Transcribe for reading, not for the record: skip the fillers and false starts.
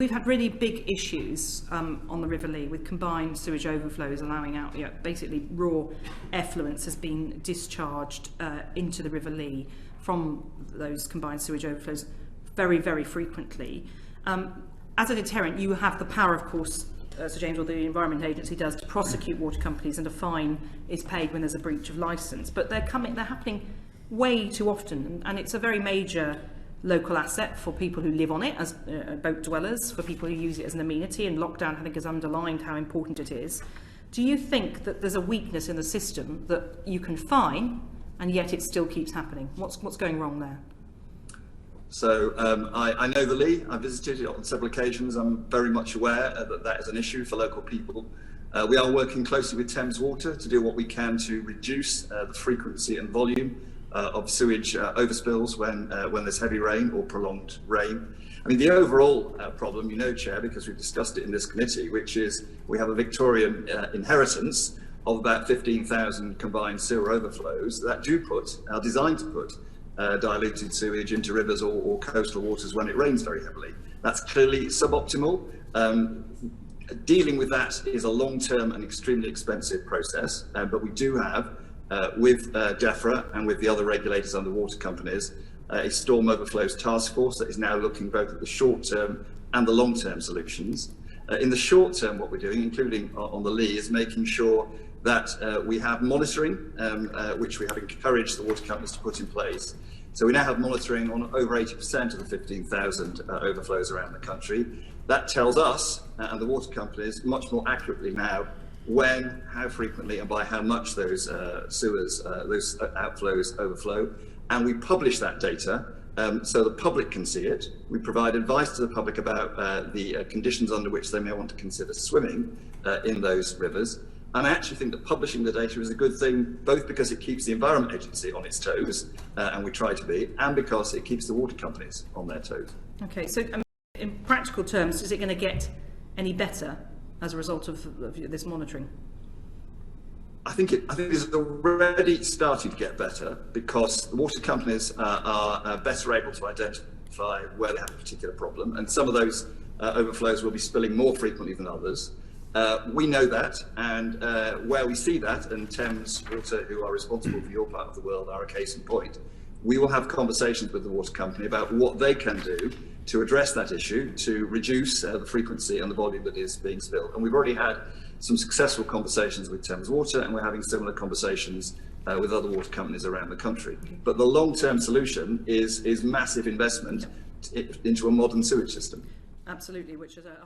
We've had really big issues on the River Lea with combined sewage overflows allowing out, basically raw effluents has been discharged into the River Lea from those combined sewage overflows very, very frequently. As a deterrent, you have the power, of course, Sir James, or the Environment Agency does, to prosecute water companies, and a fine is paid when there's a breach of licence. But they're happening way too often, and it's a very major local asset for people who live on it as boat dwellers, for people who use it as an amenity, and lockdown I think has underlined how important it is. Do you think that there's a weakness in the system that you can fine and yet it still keeps happening? What's going wrong there? So I know the Lea. I visited it on several occasions. I'm very much aware that that is an issue for local people. We are working closely with Thames Water to do what we can to reduce the frequency and volume of sewage overspills when there's heavy rain or prolonged rain. I mean, the overall problem, you know, Chair, because we've discussed it in this committee, which is we have a Victorian inheritance of about 15,000 combined sewer overflows that are designed to put diluted sewage into rivers or coastal waters when it rains very heavily. That's clearly suboptimal. Dealing with that is a long-term and extremely expensive process, but we do have with DEFRA and with the other regulators and the water companies, a storm overflows task force that is now looking both at the short-term and the long-term solutions. In the short term, what we're doing, including on the Lea, is making sure that we have monitoring, which we have encouraged the water companies to put in place. So we now have monitoring on over 80% of the 15,000 overflows around the country. That tells us and the water companies much more accurately now when, how frequently, and by how much those sewers, those outflows overflow. And we publish that data so the public can see it. We provide advice to the public about the conditions under which they may want to consider swimming in those rivers. And I actually think that publishing the data is a good thing, both because it keeps the Environment Agency on its toes, and we try to be, and because it keeps the water companies on their toes. Okay, so in practical terms, is it going to get any better as a result of this monitoring? I think it's already starting to get better because the water companies are better able to identify where they have a particular problem, and some of those overflows will be spilling more frequently than others. We know that, and where we see that, and Thames Water, who are responsible for your part of the world, are a case in point. We will have conversations with the water company about what they can do to address that issue, to reduce the frequency and the volume that is being spilled. And we've already had some successful conversations with Thames Water, and we're having similar conversations with other water companies around the country. But the long-term solution is massive investment into a modern sewage system. Absolutely, which is a